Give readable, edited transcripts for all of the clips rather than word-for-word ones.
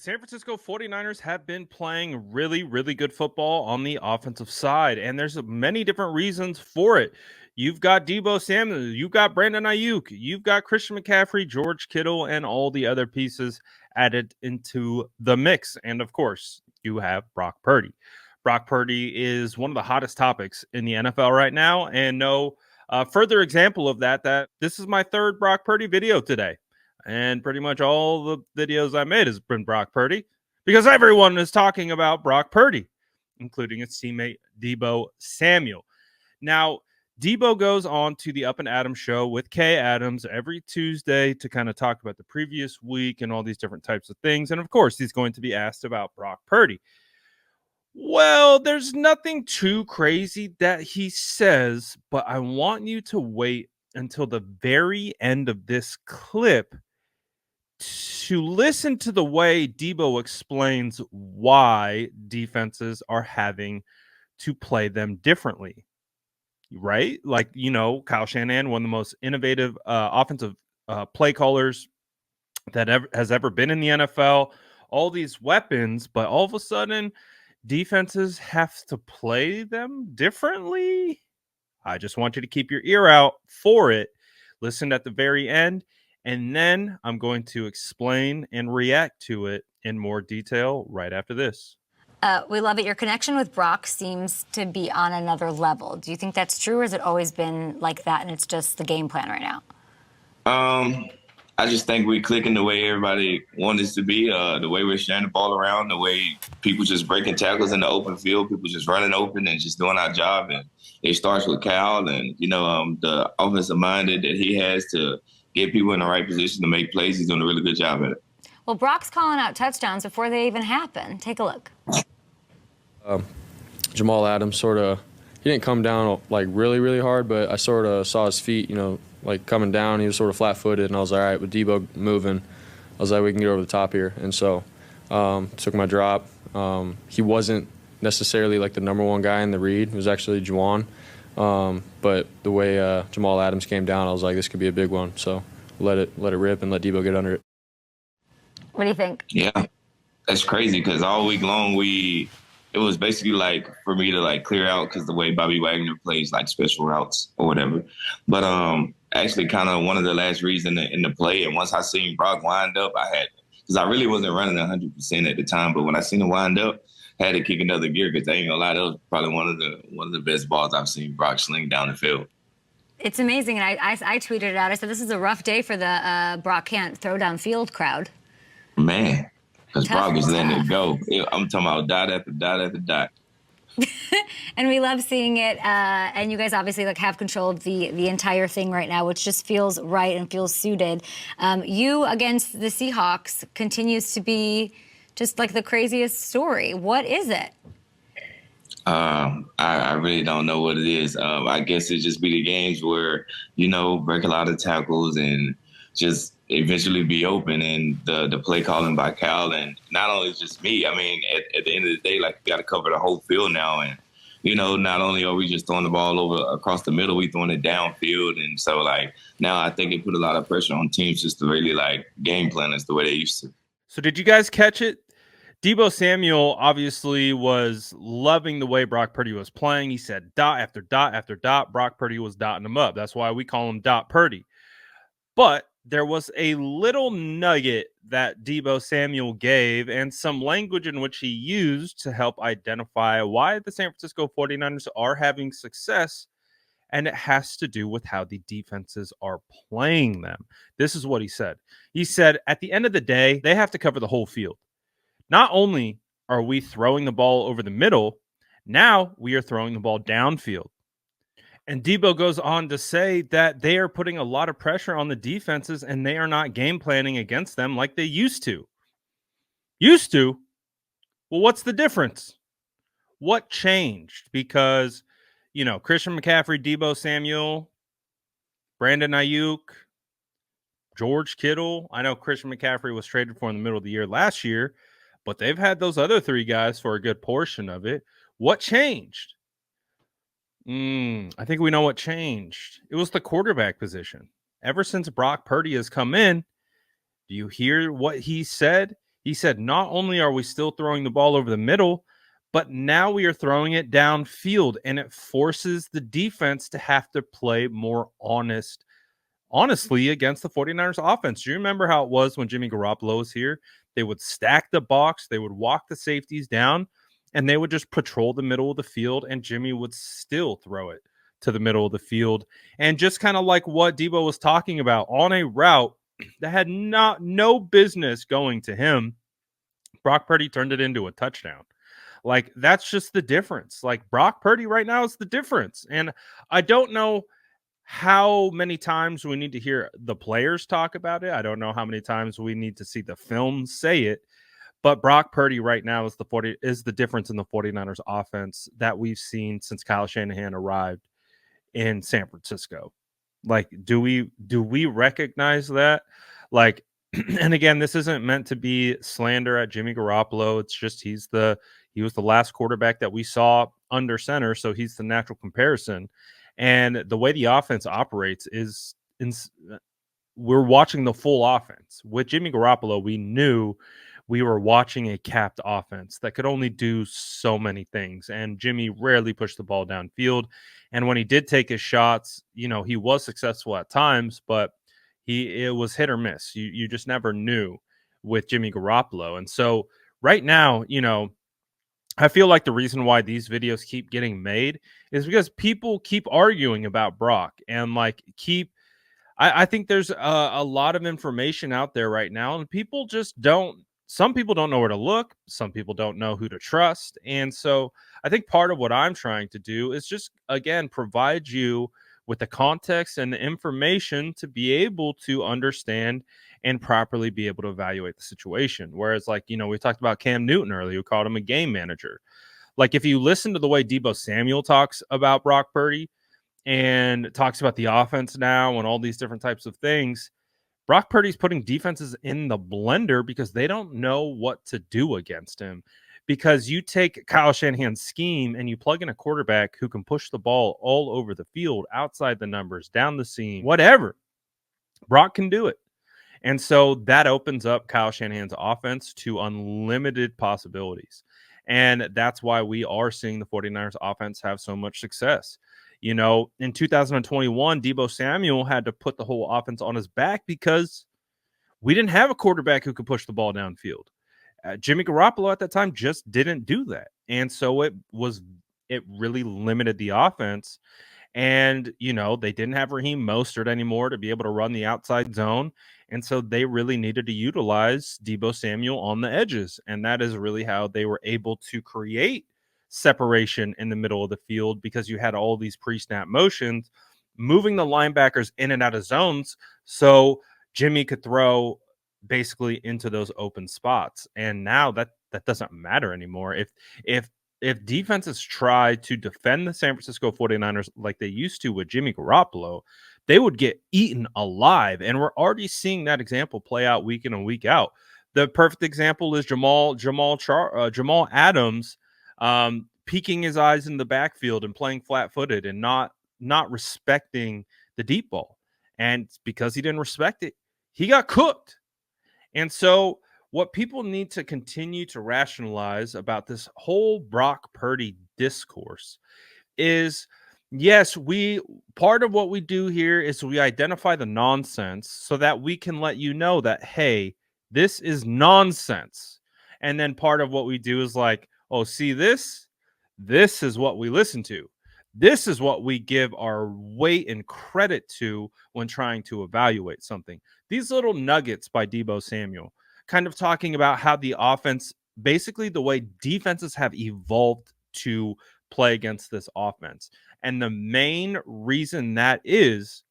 San Francisco 49ers have been playing really, really good football on the offensive side, and there's many different reasons for it. You've got Deebo Samuel, you've got Brandon Ayuk, you've got Christian McCaffrey, George Kittle, and all the other pieces added into the mix. And of course, you have Brock Purdy. Brock Purdy is one of the hottest topics in the NFL right now, and no further example of that this is my third Brock Purdy video today. And pretty much all the videos I made has been Brock Purdy because everyone is talking about Brock Purdy, including his teammate Deebo Samuel. Now, Deebo goes on to the Up and Adams show with Kay Adams every Tuesday to kind of talk about the previous week and all these different types of things. And of course, he's going to be asked about Brock Purdy. Well, there's nothing too crazy that he says, but I want you to wait until the very end of this clip to listen to the way Deebo explains why defenses are having to play them differently, right? Like, Kyle Shanahan, one of the most innovative offensive play callers that has ever been in the NFL, all these weapons, but all of a sudden defenses have to play them differently. I just want you to keep your ear out for it. Listen at the very end. And then I'm going to explain and react to it in more detail right after this. We love it. Your connection with Brock seems to be on another level. Do you think that's true, or has it always been like that and it's just the game plan right now? I just think we clicking the way everybody wants us to be, the way we're sharing the ball around, the way people just breaking tackles in the open field, people just running open and just doing our job. And it starts with Cal and, the offensive minded that he has to get people in the right position to make plays. He's doing a really good job at it. Well, Brock's calling out touchdowns before they even happen. Take a look. Jamal Adams he didn't come down like really, really hard, but I sort of saw his feet, like coming down. He was sort of flat-footed, and I was like, all right, with Deebo moving, I was like, we can get over the top here. And so took my drop. He wasn't necessarily like the number one guy in the read. It was actually Juwan. But the way Jamal Adams came down, I was like, this could be a big one. So let it rip and let Deebo get under it. What do you think? Yeah, that's crazy because all week long it was basically like for me to like clear out because the way Bobby Wagner plays like special routes or whatever. But actually kind of one of the last reads in the play. And once I seen Brock wind up, because I really wasn't running 100% at the time. But when I seen him wind up, I had to kick another gear because I ain't gonna lie, that was probably one of the best balls I've seen Brock sling down the field. It's amazing. And I tweeted it out. I said, this is a rough day for the Brock can't throw downfield crowd. Man. Because Brock is letting it go. I'm talking about dot after dot after dot. And we love seeing it. And you guys obviously have control of the entire thing right now, which just feels right and feels suited. You against the Seahawks continues to be just like the craziest story. What is it? I really don't know what it is. I guess it just be the games where, break a lot of tackles and just eventually be open, and the play calling by Cal, and not only just me. I mean, at the end of the day, like, you got to cover the whole field now, and not only are we just throwing the ball over across the middle, we throwing it downfield, and so like now I think it put a lot of pressure on teams just to really like game plan us the way they used to. So did you guys catch it? Deebo Samuel obviously was loving the way Brock Purdy was playing. He said dot after dot after dot. Brock Purdy was dotting him up. That's why we call him Dot Purdy. But there was a little nugget that Deebo Samuel gave and some language in which he used to help identify why the San Francisco 49ers are having success, and it has to do with how the defenses are playing them. This is what he said. He said, at the end of the day, they have to cover the whole field. Not only are we throwing the ball over the middle, now we are throwing the ball downfield. And Deebo goes on to say that they are putting a lot of pressure on the defenses and they are not game planning against them like they used to. Used to? Well, what's the difference? What changed? Because, Christian McCaffrey, Deebo Samuel, Brandon Ayuk, George Kittle. I know Christian McCaffrey was traded for in the middle of the year last year, but they've had those other three guys for a good portion of it. What changed? I think we know what changed. It was the quarterback position. Ever since Brock Purdy has come in, do you hear what he said? He said, not only are we still throwing the ball over the middle, but now we are throwing it downfield, and it forces the defense to have to play more honestly against the 49ers offense. Do you remember how it was when Jimmy Garoppolo was here? They would stack the box, they would walk the safeties down, and they would just patrol the middle of the field, and Jimmy would still throw it to the middle of the field. And just kind of like what Deebo was talking about, on a route that had no business going to him, Brock Purdy turned it into a touchdown. Like, that's just the difference. Like, Brock Purdy right now is the difference. And I don't know how many times we need to hear the players talk about it. I don't know how many times we need to see the film say it. But Brock Purdy right now is the difference in the 49ers offense that we've seen since Kyle Shanahan arrived in San Francisco. Like, do we recognize that? Like, and again, this isn't meant to be slander at Jimmy Garoppolo. It's just he was the last quarterback that we saw under center, so he's the natural comparison. And the way the offense operates is we're watching the full offense. With Jimmy Garoppolo, we knew we were watching a capped offense that could only do so many things. And Jimmy rarely pushed the ball downfield. And when he did take his shots, he was successful at times, but it was hit or miss. You just never knew with Jimmy Garoppolo. And so right now, I feel like the reason why these videos keep getting made is because people keep arguing about Brock and I think there's a lot of information out there right now, and people just don't. Some people don't know where to look. Some people don't know who to trust. And so I think part of what I'm trying to do is just, again, provide you with the context and the information to be able to understand and properly be able to evaluate the situation. Whereas, we talked about Cam Newton earlier, who called him a game manager. Like, if you listen to the way Deebo Samuel talks about Brock Purdy, and talks about the offense now and all these different types of things, Brock Purdy's putting defenses in the blender because they don't know what to do against him. Because you take Kyle Shanahan's scheme and you plug in a quarterback who can push the ball all over the field, outside the numbers, down the seam, whatever. Brock can do it. And so that opens up Kyle Shanahan's offense to unlimited possibilities. And that's why we are seeing the 49ers offense have so much success. In 2021, Deebo Samuel had to put the whole offense on his back because we didn't have a quarterback who could push the ball downfield. Jimmy Garoppolo at that time just didn't do that. And so it really limited the offense. And, they didn't have Raheem Mostert anymore to be able to run the outside zone. And so they really needed to utilize Deebo Samuel on the edges. And that is really how they were able to create separation in the middle of the field, because you had all these pre-snap motions, moving the linebackers in and out of zones so Jimmy could throw basically into those open spots. And now that doesn't matter anymore. If defenses try to defend the San Francisco 49ers like they used to with Jimmy Garoppolo, they would get eaten alive. And we're already seeing that example play out week in and week out. The perfect example is Jamal Adams peeking his eyes in the backfield and playing flat-footed and not respecting the deep ball. And because he didn't respect it, he got cooked. And so what people need to continue to rationalize about this whole Brock Purdy discourse is, yes, part of what we do here is we identify the nonsense so that we can let you know that, hey, this is nonsense. And then part of what we do is like, oh, see this is what we listen to. This is what we give our weight and credit to when trying to evaluate something. These little nuggets by Deebo Samuel, kind of talking about how the offense, basically the way defenses have evolved to play against this offense. And the main reason that is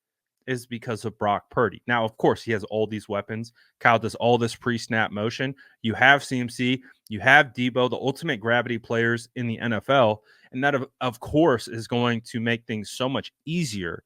because of Brock Purdy. Now, of course, he has all these weapons. Kyle does all this pre-snap motion. You have CMC, you have Deebo, the ultimate gravity players in the NFL. And that, of course, is going to make things so much easier.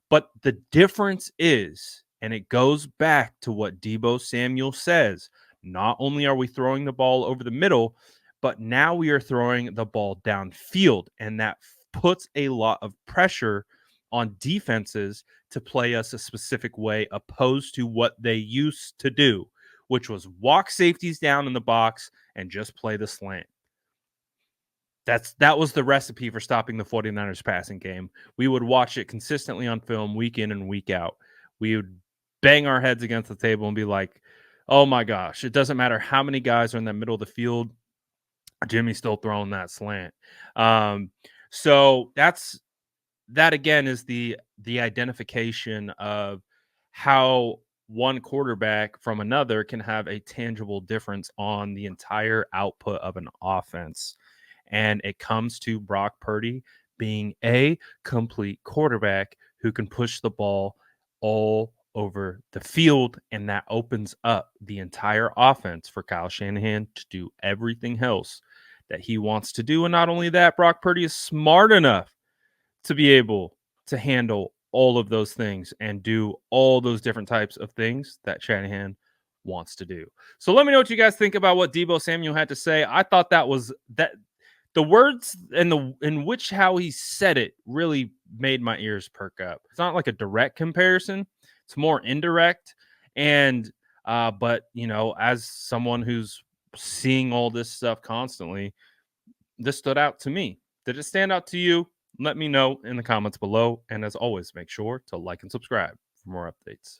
But the difference is, and it goes back to what Deebo Samuel says, not only are we throwing the ball over the middle, but now we are throwing the ball downfield. And that puts a lot of pressure on defenses to play us a specific way, opposed to what they used to do, which was walk safeties down in the box and just play the slant. That was the recipe for stopping the 49ers passing game. We would watch it consistently on film week in and week out. We would bang our heads against the table and be like, oh my gosh, it doesn't matter how many guys are in the middle of the field. Jimmy's still throwing that slant. So that again is the identification of how one quarterback from another can have a tangible difference on the entire output of an offense. And it comes to Brock Purdy being a complete quarterback who can push the ball all over the field. And that opens up the entire offense for Kyle Shanahan to do everything else that he wants to do. And not only that, Brock Purdy is smart enough to be able to handle all of those things and do all those different types of things that Shanahan wants to do. So let me know what you guys think about what Deebo Samuel had to say. I thought that the words and the in which how he said it really made my ears perk up. It's not like a direct comparison. It's more indirect. And but as someone who's seeing all this stuff constantly, this stood out to me. Did it stand out to you? Let me know in the comments below. And as always, make sure to like and subscribe for more updates.